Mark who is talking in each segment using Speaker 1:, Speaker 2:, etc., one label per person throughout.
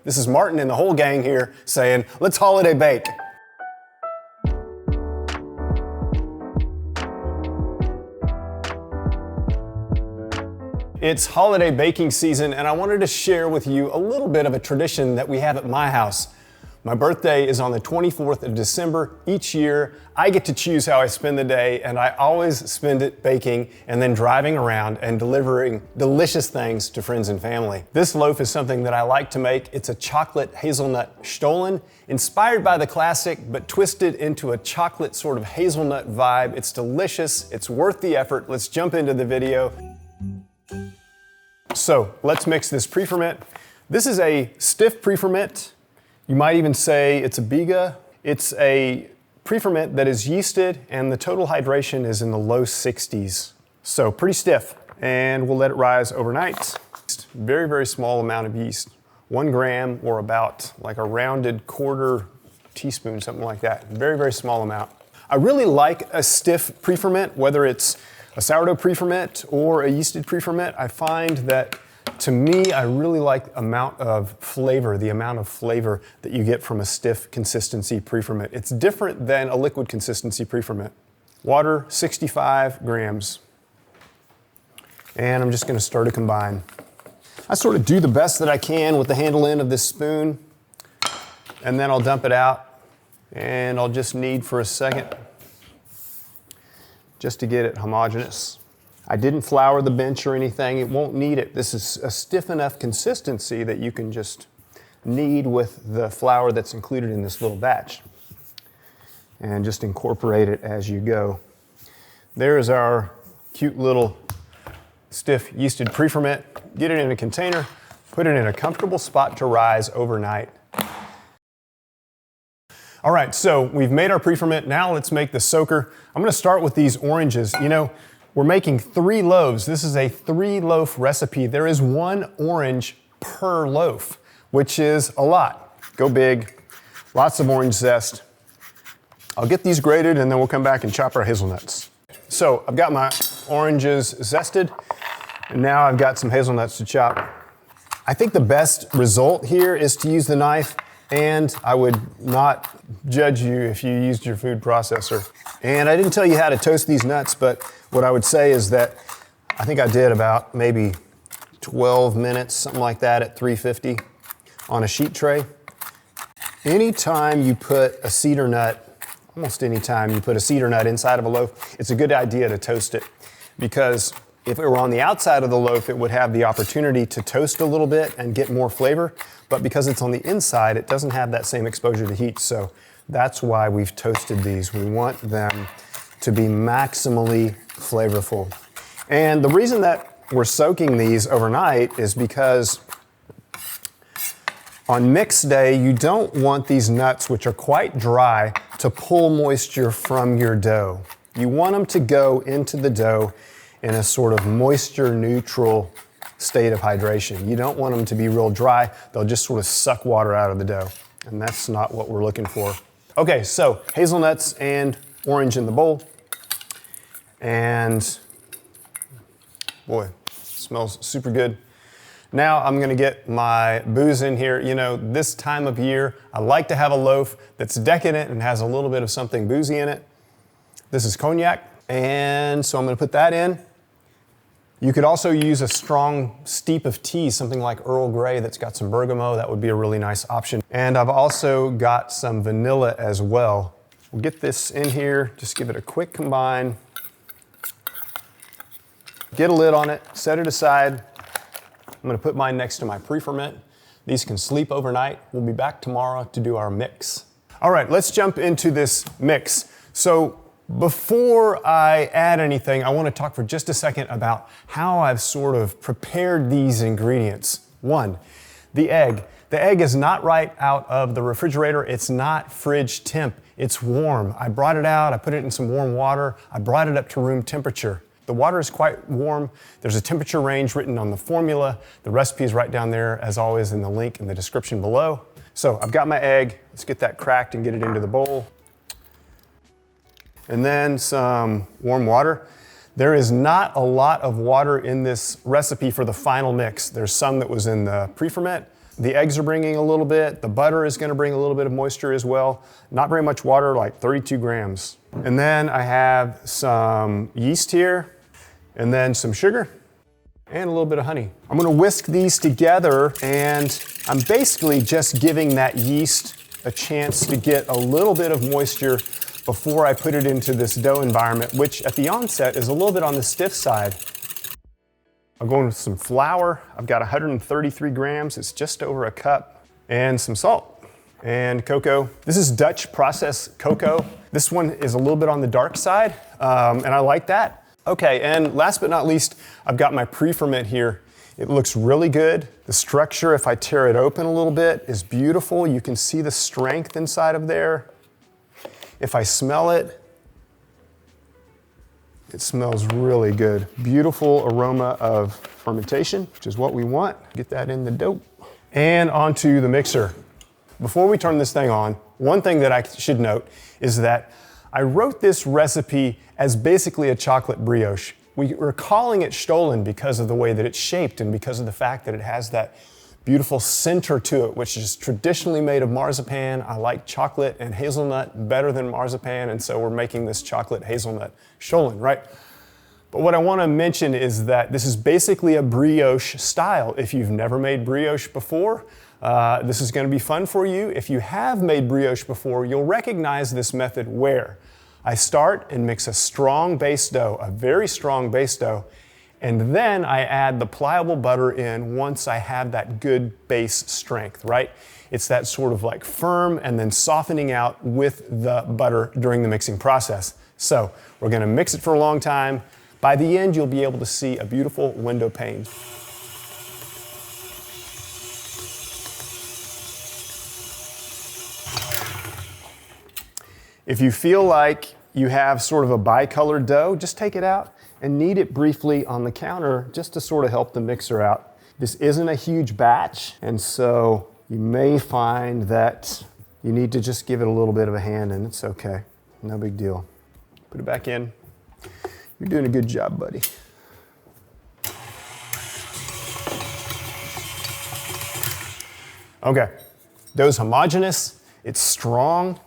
Speaker 1: This is Martin and the whole gang here saying, let's holiday bake. It's holiday baking season, and I wanted to share with you a little bit of a tradition that we have at my house. My birthday is on the 24th of December. Each year, I get to choose how I spend the day, and I always spend it baking and then driving around and delivering delicious things to friends and family. This loaf is something that I like to make. It's a chocolate-hazelnut stollen, inspired by the classic, but twisted into a chocolate sort of hazelnut vibe. It's delicious. It's worth the effort. Let's jump into the video. So let's mix this preferment. This is a stiff preferment. You might even say it's a biga. It's a preferment that is yeasted, and the total hydration is in the low 60s. So pretty stiff, and we'll let it rise overnight. Very, very small amount of yeast. 1 gram, or about like a rounded quarter teaspoon, something like that. Very, very small amount. I really like a stiff preferment, whether it's a sourdough preferment or a yeasted preferment. I find that, to me, I really like the amount of flavor that you get from a stiff consistency preferment. It's different than a liquid consistency preferment. Water, 65 grams. And I'm just gonna start to combine. I sort of do the best that I can with the handle end of this spoon, and then I'll dump it out, and I'll just knead for a second, just to get it homogeneous. I didn't flour the bench or anything. It won't need it. This is a stiff enough consistency that you can just knead with the flour that's included in this little batch and just incorporate it as you go. There's our cute little stiff yeasted preferment. Get it in a container, put it in a comfortable spot to rise overnight. All right, so we've made our preferment. Now let's make the soaker. I'm gonna start with these oranges. You know, we're making 3 loaves. This is a 3-loaf recipe. There is 1 orange per loaf, which is a lot. Go big, lots of orange zest. I'll get these grated and then we'll come back and chop our hazelnuts. So I've got my oranges zested, and now I've got some hazelnuts to chop. I think the best result here is to use the knife, and I would not judge you if you used your food processor. And I didn't tell you how to toast these nuts, but what I would say is that I think I did about maybe 12 minutes, something like that, at 350 on a sheet tray. Anytime you put a cedar nut, almost any time you put a cedar nut inside of a loaf, it's a good idea to toast it, because if it were on the outside of the loaf, it would have the opportunity to toast a little bit and get more flavor, but because it's on the inside, it doesn't have that same exposure to heat, so that's why we've toasted these. We want them to be maximally flavorful. And the reason that we're soaking these overnight is because on mix day, you don't want these nuts, which are quite dry, to pull moisture from your dough. You want them to go into the dough in a sort of moisture neutral state of hydration. You don't want them to be real dry. They'll just sort of suck water out of the dough, and that's not what we're looking for. Okay, so hazelnuts and orange in the bowl. And boy, smells super good. Now I'm gonna get my booze in here. You know, this time of year, I like to have a loaf that's decadent and has a little bit of something boozy in it. This is cognac, and so I'm gonna put that in. You could also use a strong steep of tea, something like Earl Grey that's got some bergamot. That would be a really nice option. And I've also got some vanilla as well. We'll get this in here, just give it a quick combine. Get a lid on it, set it aside. I'm gonna put mine next to my preferment. These can sleep overnight. We'll be back tomorrow to do our mix. All right, let's jump into this mix. So before I add anything, I want to talk for just a second about how I've sort of prepared these ingredients. 1, the egg. The egg is not right out of the refrigerator. It's not fridge temp. It's warm. I brought it out, I put it in some warm water. I brought it up to room temperature. The water is quite warm. There's a temperature range written on the formula. The recipe is right down there, as always, in the link in the description below. So I've got my egg. Let's get that cracked and get it into the bowl. And then some warm water. There is not a lot of water in this recipe for the final mix. There's some that was in the preferment, The eggs are bringing a little bit. The butter is going to bring a little bit of moisture as well. Not very much water, like 32 grams. And then I have some yeast here, and then some sugar, and a little bit of honey. I'm going to whisk these together, and I'm basically just giving that yeast a chance to get a little bit of moisture before I put it into this dough environment, which at the onset is a little bit on the stiff side. I'm going with some flour. I've got 133 grams. It's just over a cup. And some salt and cocoa. This is Dutch processed cocoa. This one is a little bit on the dark side, and I like that. Okay, and last but not least, I've got my preferment here. It looks really good. The structure, if I tear it open a little bit, is beautiful. You can see the strength inside of there. If I smell it, it smells really good. Beautiful aroma of fermentation, which is what we want. Get that in the dough. And onto the mixer. Before we turn this thing on, one thing that I should note is that I wrote this recipe as basically a chocolate brioche. We're calling it Stollen because of the way that it's shaped and because of the fact that it has that beautiful center to it, which is traditionally made of marzipan. I like chocolate and hazelnut better than marzipan, and so we're making this Chocolate-Hazelnut Stollen, right? But what I want to mention is that this is basically a brioche style. If you've never made brioche before, this is going to be fun for you. If you have made brioche before, you'll recognize this method where I start and mix a strong base dough, a very strong base dough, and then I add the pliable butter in once I have that good base strength, right? It's that sort of like firm and then softening out with the butter during the mixing process. So we're going to mix it for a long time. By the end, you'll be able to see a beautiful window pane. If you feel like you have sort of a bicolored dough, just take it out and knead it briefly on the counter just to sort of help the mixer out. This isn't a huge batch, and so you may find that you need to just give it a little bit of a hand, and it's okay. No big deal. Put it back in. You're doing a good job, buddy. Okay, dough's homogeneous, it's strong,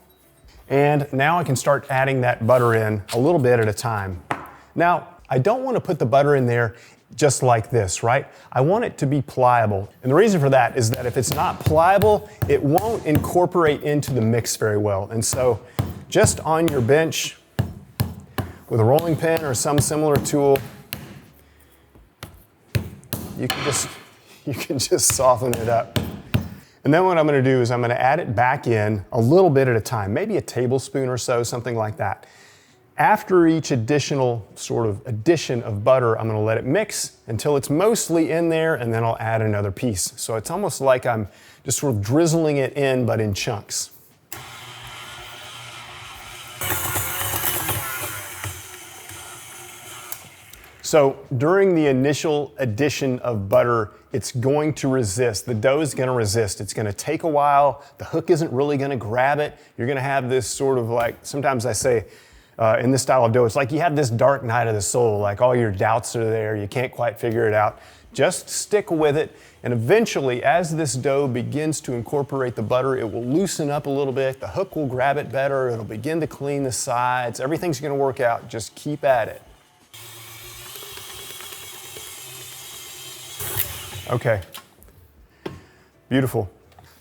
Speaker 1: and now I can start adding that butter in a little bit at a time. Now, I don't want to put the butter in there just like this, right? I want it to be pliable. And the reason for that is that if it's not pliable, it won't incorporate into the mix very well. And so just on your bench with a rolling pin or some similar tool, you can just soften it up. And then what I'm going to do is I'm going to add it back in a little bit at a time, maybe a tablespoon or so, something like that. After each additional sort of addition of butter, I'm going to let it mix until it's mostly in there, and then I'll add another piece. So it's almost like I'm just sort of drizzling it in, but in chunks. So during the initial addition of butter, it's going to resist. The dough is going to resist. It's going to take a while. The hook isn't really going to grab it. You're going to have this sort of like, sometimes I say, in this style of dough, it's like you have this dark night of the soul, like all your doubts are there, you can't quite figure it out. Just stick with it, and eventually, as this dough begins to incorporate the butter, it will loosen up a little bit, the hook will grab it better, it'll begin to clean the sides, everything's gonna work out, just keep at it. Okay, beautiful.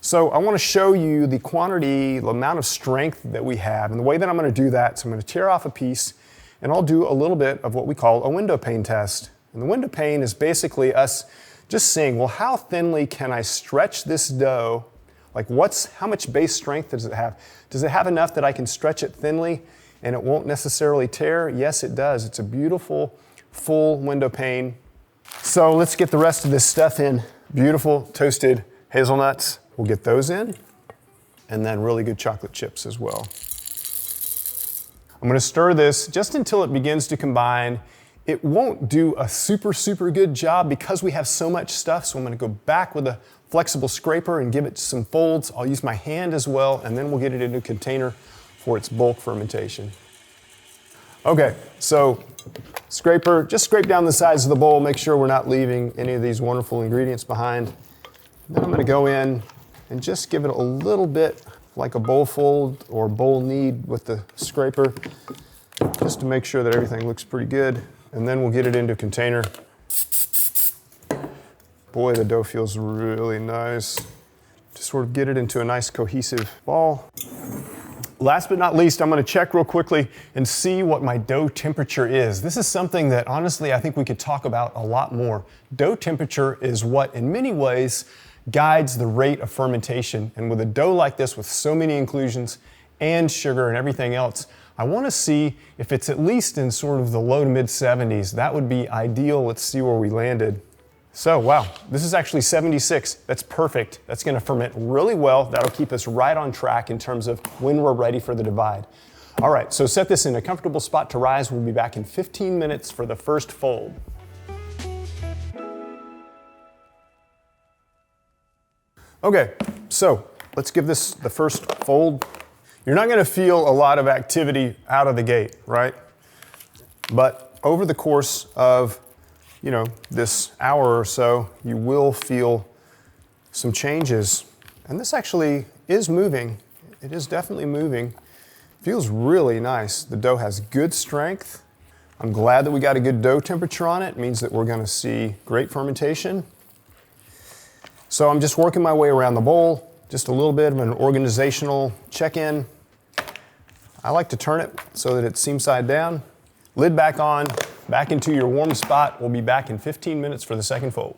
Speaker 1: So I want to show you the quantity, the amount of strength that we have. And the way that I'm going to do that, so I'm going to tear off a piece and I'll do a little bit of what we call a window pane test. And the window pane is basically us just seeing, well, how thinly can I stretch this dough? Like how much base strength does it have? Does it have enough that I can stretch it thinly and it won't necessarily tear? Yes, it does. It's a beautiful, full window pane. So let's get the rest of this stuff in. Beautiful toasted hazelnuts. We'll get those in, and then really good chocolate chips as well. I'm going to stir this just until it begins to combine. It won't do a super, super good job because we have so much stuff, so I'm going to go back with a flexible scraper and give it some folds. I'll use my hand as well, and then we'll get it into a container for its bulk fermentation. Okay, so scraper, just scrape down the sides of the bowl, make sure we're not leaving any of these wonderful ingredients behind. Then I'm gonna go in and just give it a little bit like a bowl fold or bowl knead with the scraper, just to make sure that everything looks pretty good. And then we'll get it into a container. Boy, the dough feels really nice. Just sort of get it into a nice cohesive ball. Last but not least, I'm gonna check real quickly and see what my dough temperature is. This is something that honestly I think we could talk about a lot more. Dough temperature is what in many ways guides the rate of fermentation. And with a dough like this with so many inclusions and sugar and everything else, I wanna see if it's at least in sort of the low to mid 70s. That would be ideal. Let's see where we landed. So, wow, this is actually 76. That's perfect. That's gonna ferment really well. That'll keep us right on track in terms of when we're ready for the divide. All right, so set this in a comfortable spot to rise. We'll be back in 15 minutes for the first fold. Okay, so let's give this the first fold. You're not gonna feel a lot of activity out of the gate, right? But over the course of this hour or so, you will feel some changes. And this actually is moving. It is definitely moving. Feels really nice. The dough has good strength. I'm glad that we got a good dough temperature on it. It means that we're gonna see great fermentation. So I'm just working my way around the bowl, just a little bit of an organizational check-in. I like to turn it so that it's seam side down. Lid back on. Back into your warm spot. We'll be back in 15 minutes for the second fold.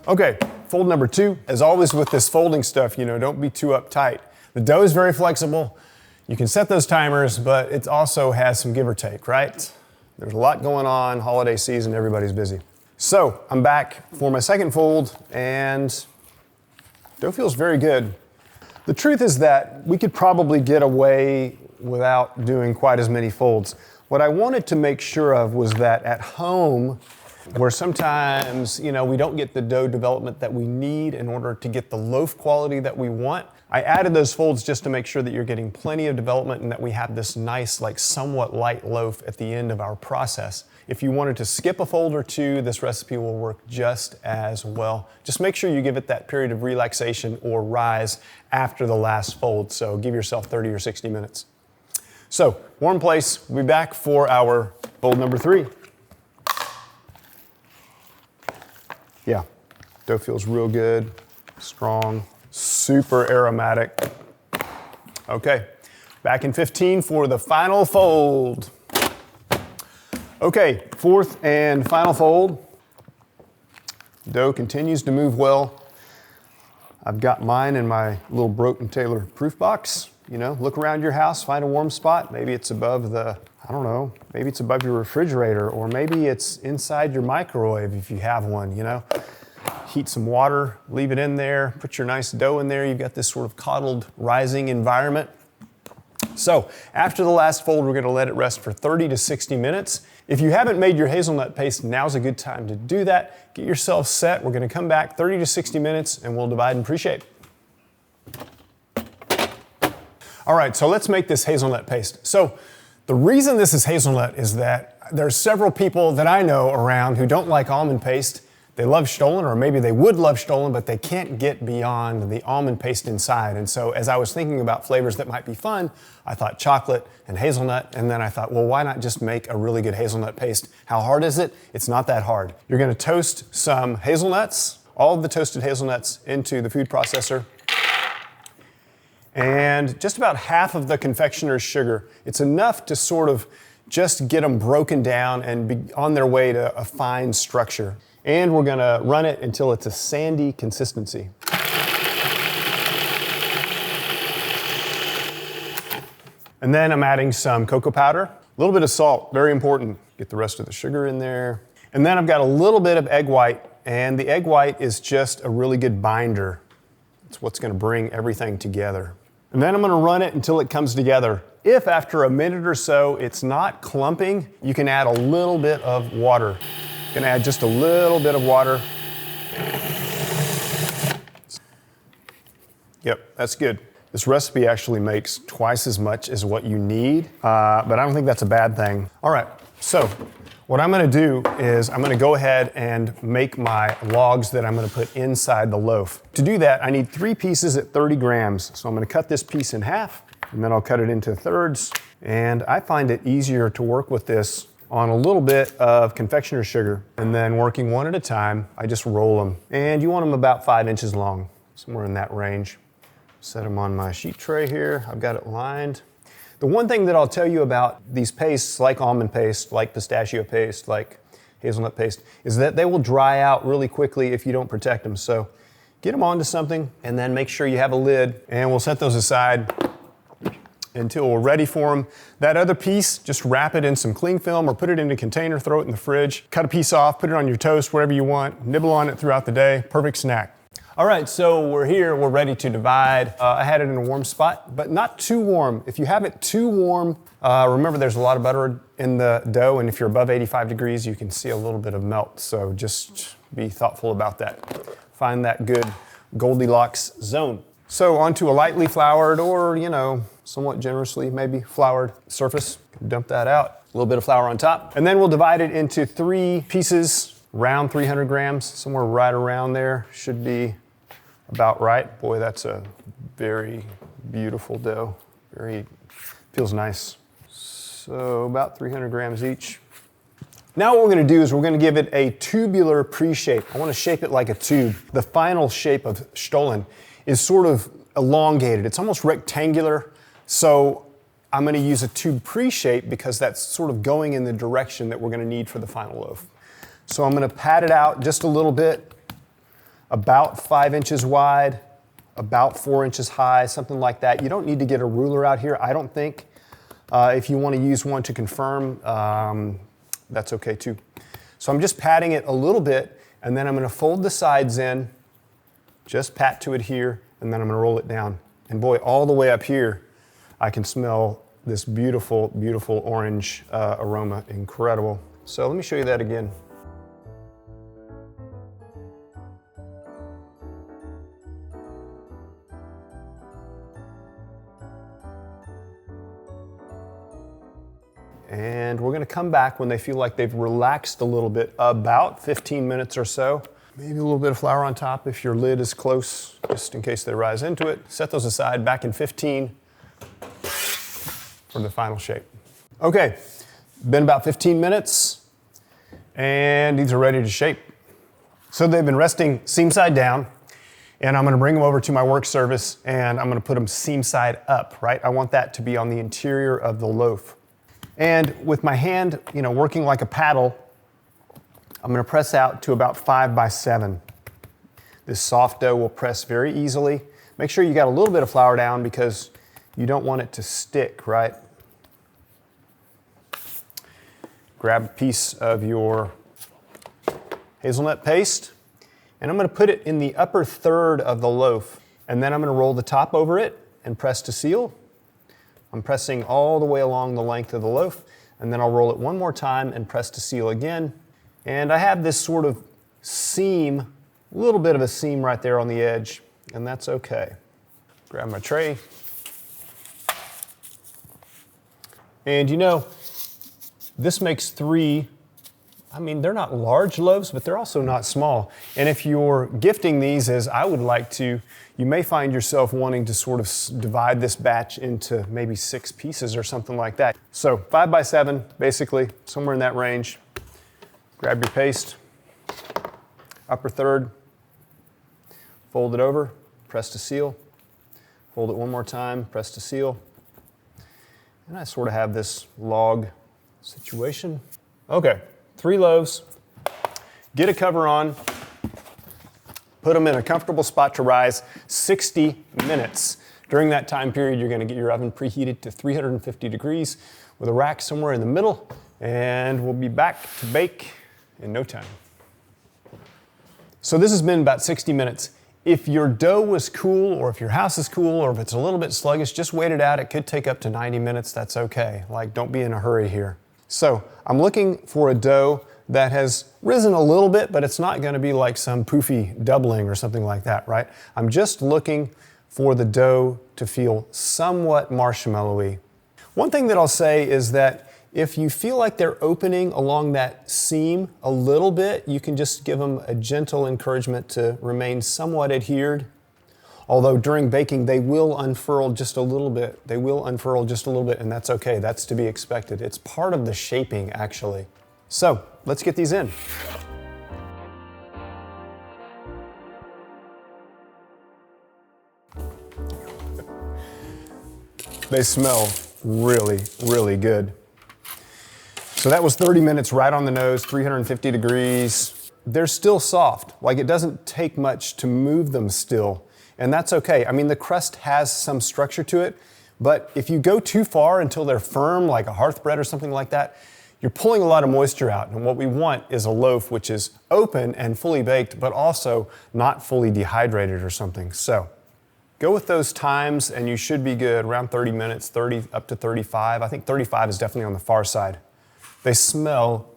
Speaker 1: Okay, fold number 2. As always with this folding stuff, don't be too uptight. The dough is very flexible. You can set those timers, but it also has some give or take, right? There's a lot going on, holiday season, everybody's busy. So I'm back for my second fold, and dough feels very good. The truth is that we could probably get away without doing quite as many folds. What I wanted to make sure of was that at home, where sometimes, we don't get the dough development that we need in order to get the loaf quality that we want, I added those folds just to make sure that you're getting plenty of development and that we have this nice, somewhat light loaf at the end of our process. If you wanted to skip a fold or two, this recipe will work just as well. Just make sure you give it that period of relaxation or rise after the last fold. So give yourself 30 or 60 minutes. So, warm place, we'll be back for our fold number 3. Yeah, dough feels real good, strong, super aromatic. Okay, back in 15 for the final fold. Okay, fourth and final fold. Dough continues to move well. I've got mine in my little Broken Taylor proof box. Look around your house, find a warm spot. Maybe it's above maybe it's above your refrigerator, or maybe it's inside your microwave if you have one, Heat some water, leave it in there, put your nice dough in there. You've got this sort of coddled, rising environment. So after the last fold, we're gonna let it rest for 30 to 60 minutes. If you haven't made your hazelnut paste, now's a good time to do that. Get yourself set. We're gonna come back 30 to 60 minutes and we'll divide and pre-shape. All right, so let's make this hazelnut paste. So the reason this is hazelnut is that there's several people that I know around who don't like almond paste. They love Stollen, or maybe they would love Stollen, but they can't get beyond the almond paste inside. And so as I was thinking about flavors that might be fun, I thought chocolate and hazelnut, and then I thought, well, why not just make a really good hazelnut paste? How hard is it? It's not that hard. You're gonna toast some hazelnuts, all of the toasted hazelnuts into the food processor, and just about half of the confectioner's sugar. It's enough to sort of just get them broken down and be on their way to a fine structure. And we're gonna run it until it's a sandy consistency. And then I'm adding some cocoa powder, a little bit of salt, very important. Get the rest of the sugar in there. And then I've got a little bit of egg white, and the egg white is just a really good binder. It's what's gonna bring everything together. And then I'm gonna run it until it comes together. If after a minute or so it's not clumping, you can add a little bit of water. Gonna add just a little bit of water. Yep, that's good. This recipe actually makes twice as much as what you need, but I don't think that's a bad thing. All right, so What I'm gonna do is I'm gonna go ahead and make my logs that I'm gonna put inside the loaf. To do that, I need 3 pieces at 30 grams. So I'm gonna cut this piece in half, and then I'll cut it into thirds. And I find it easier to work with this on a little bit of confectioner's sugar, and then working one at a time, I just roll them. And you want them about 5 inches long, somewhere in that range. Set them on my sheet tray here. I've got it lined. The one thing that I'll tell you about these pastes, like almond paste, like pistachio paste, like hazelnut paste, is that they will dry out really quickly if you don't protect them. So get them onto something and then make sure you have a lid, and we'll set those aside until we're ready for them. That other piece, just wrap it in some cling film or put it in a container, throw it in the fridge, cut a piece off, put it on your toast, wherever you want, nibble on it throughout the day, perfect snack. All right, so we're here, we're ready to divide. I had it in a warm spot, but not too warm. If you have it too warm, remember there's a lot of butter in the dough, and if you're above 85 degrees, you can see a little bit of melt, so just be thoughtful about that. Find that good Goldilocks zone. So onto a lightly floured or, somewhat generously maybe floured surface. Dump that out, a little bit of flour on top. And then we'll divide it into 3 pieces, around 300 grams, somewhere right around there. Should be about right. Boy, that's a very beautiful dough. Feels nice. So about 300 grams each. Now what we're gonna do is we're gonna give it a tubular pre-shape. I wanna shape it like a tube. The final shape of Stollen is sort of elongated. It's almost rectangular. So I'm gonna use a tube pre-shape because that's sort of going in the direction that we're gonna need for the final loaf. So I'm gonna pat it out just a little bit, about 5 inches wide, about 4 inches high, something like that. You don't need to get a ruler out here, I don't think. If you wanna use one to confirm, that's okay too. So I'm just patting it a little bit, and then I'm gonna fold the sides in, just pat to it here, and then I'm gonna roll it down. And boy, all the way up here, I can smell this beautiful, beautiful orange aroma, incredible. So let me show you that again. And we're gonna come back when they feel like they've relaxed a little bit, about 15 minutes or so. Maybe a little bit of flour on top if your lid is close, just in case they rise into it. Set those aside, back in 15 for the final shape. Okay, been about 15 minutes, and these are ready to shape. So they've been resting seam side down, and I'm gonna bring them over to my work surface, and I'm gonna put them seam side up, right? I want that to be on the interior of the loaf. And with my hand, working like a paddle, I'm gonna press out to about 5 by 7. This soft dough will press very easily. Make sure you got a little bit of flour down because you don't want it to stick, right? Grab a piece of your hazelnut paste, and I'm gonna put it in the upper third of the loaf, and then I'm gonna roll the top over it and press to seal. I'm pressing all the way along the length of the loaf, and then I'll roll it one more time and press to seal again. And I have this sort of seam, a little bit of a seam right there on the edge, and that's okay. Grab my tray. And this makes 3, they're not large loaves, but they're also not small. And if you're gifting these, as I would like to, you may find yourself wanting to sort of divide this batch into maybe 6 pieces or something like that. So 5 by 7, basically, somewhere in that range. Grab your paste, upper third, fold it over, press to seal, fold it one more time, press to seal. And I sort of have this log situation. Okay, 3 loaves, get a cover on, put them in a comfortable spot to rise, 60 minutes. During that time period, you're gonna get your oven preheated to 350 degrees with a rack somewhere in the middle, and we'll be back to bake in no time. So this has been about 60 minutes. If your dough was cool, or if your house is cool, or if it's a little bit sluggish, just wait it out. It could take up to 90 minutes, that's okay. Don't be in a hurry here. So I'm looking for a dough that has risen a little bit, but it's not gonna be like some poofy doubling or something like that, right? I'm just looking for the dough to feel somewhat marshmallowy. One thing that I'll say is that If you feel like they're opening along that seam a little bit, you can just give them a gentle encouragement to remain somewhat adhered. Although during baking, they will unfurl just a little bit. They will unfurl just a little bit, and that's okay. That's to be expected. It's part of the shaping, actually. So let's get these in. They smell really, really good. So that was 30 minutes right on the nose, 350 degrees. They're still soft. Like, it doesn't take much to move them still, and that's okay. I mean, the crust has some structure to it, but if you go too far until they're firm, like a hearth bread or something like that, you're pulling a lot of moisture out. And what we want is a loaf which is open and fully baked, but also not fully dehydrated or something. So go with those times and you should be good. Around 30 minutes, 30 up to 35. I think 35 is definitely on the far side. They smell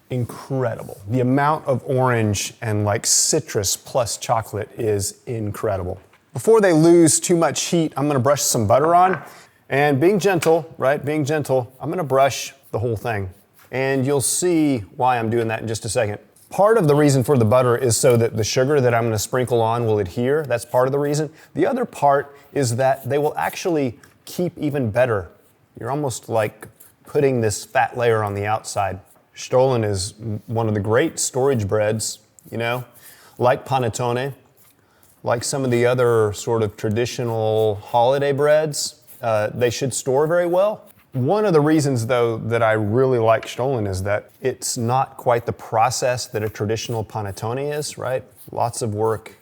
Speaker 1: incredible. The amount of orange and like citrus plus chocolate is incredible. Before they lose too much heat, I'm gonna brush some butter on. And being gentle, right, being gentle, I'm gonna brush the whole thing. And you'll see why I'm doing that in just a second. Part of the reason for the butter is so that the sugar that I'm gonna sprinkle on will adhere. That's part of the reason. The other part is that they will actually keep even better. You're almost like putting this fat layer on the outside. Stollen is one of the great storage breads, you know, like panettone, like some of the other sort of traditional holiday breads. They should store very well. One of the reasons, though, that I really like Stollen is that it's not quite the process that a traditional panettone is, right? Lots of work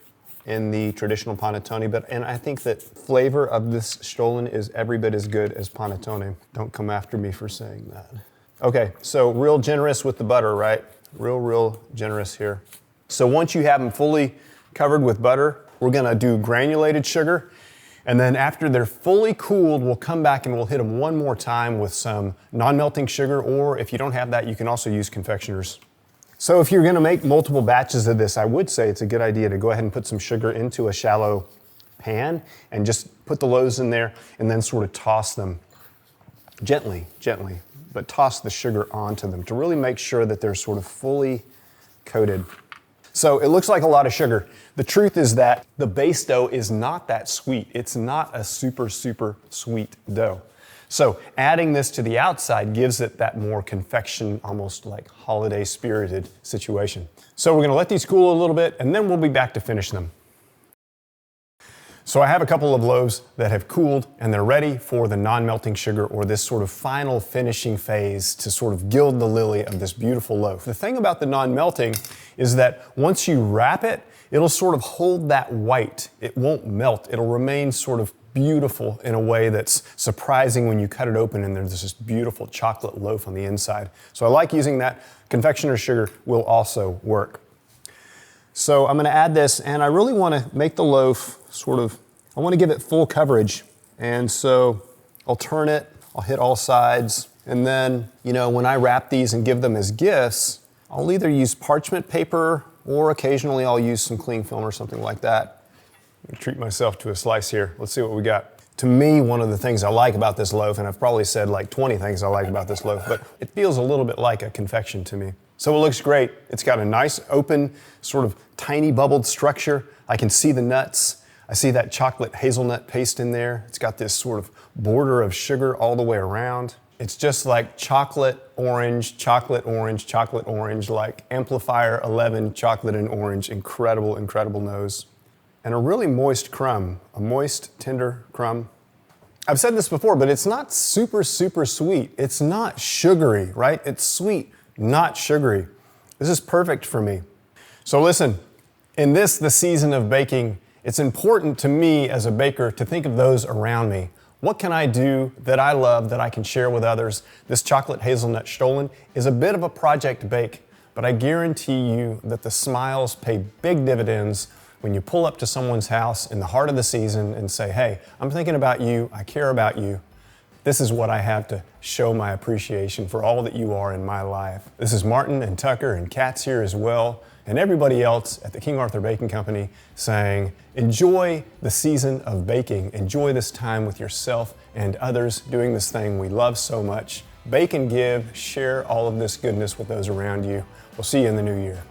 Speaker 1: in the traditional panettone, and I think that flavor of this Stollen is every bit as good as panettone. Don't come after me for saying that. Okay, so real generous with the butter, right? Real generous here. So once you have them fully covered with butter, we're gonna do granulated sugar. And then after they're fully cooled, we'll come back and we'll hit them one more time with some non-melting sugar, or if you don't have that, you can also use confectioners. So if you're gonna make multiple batches of this, I would say it's a good idea to go ahead and put some sugar into a shallow pan and just put the loaves in there and then sort of toss them gently, but toss the sugar onto them to really make sure that they're sort of fully coated. So it looks like a lot of sugar. The truth is that the base dough is not that sweet. It's not a super sweet dough. So adding this to the outside gives it that more confection, almost like holiday spirited situation. So we're gonna let these cool a little bit and then we'll be back to finish them. So I have a couple of loaves that have cooled and they're ready for the non-melting sugar, or this sort of final finishing phase to sort of gild the lily of this beautiful loaf. The thing about the non-melting is that once you wrap it, it'll sort of hold that white. It won't melt. It'll remain sort of beautiful in a way that's surprising when you cut it open and there's this beautiful chocolate loaf on the inside. So I like using that. Confectioner's sugar will also work. So I'm gonna add this, and I really wanna make the loaf I wanna give it full coverage. And so I'll turn it, I'll hit all sides, and then, you know, when I wrap these and give them as gifts, I'll either use parchment paper or occasionally I'll use some cling film or something like that. I'm gonna treat myself to a slice here. Let's see what we got. To me, one of the things I like about this loaf, and I've probably said like 20 things I like about this loaf, but it feels a little bit like a confection to me. So it looks great. It's got a nice open, sort of tiny bubbled structure. I can see the nuts. I see that chocolate hazelnut paste in there. It's got this sort of border of sugar all the way around. It's just like chocolate orange, like amplifier 11 chocolate and orange. Incredible nose. And a really moist crumb, a moist, tender crumb. I've said this before, but it's not super sweet. It's not sugary, right? It's sweet, not sugary. This is perfect for me. So listen, in this, the season of baking, it's important to me as a baker to think of those around me. What can I do that I love that I can share with others? This Chocolate-Hazelnut Stollen is a bit of a project bake, but I guarantee you that the smiles pay big dividends when you pull up to someone's house in the heart of the season and say, hey, I'm thinking about you, I care about you. This is what I have to show my appreciation for all that you are in my life. This is Martin and Tucker and Kat's here as well, and everybody else at the King Arthur Baking Company saying, enjoy the season of baking. Enjoy this time with yourself and others doing this thing we love so much, Bake and give, share all of this goodness with those around you. We'll see you in the new year.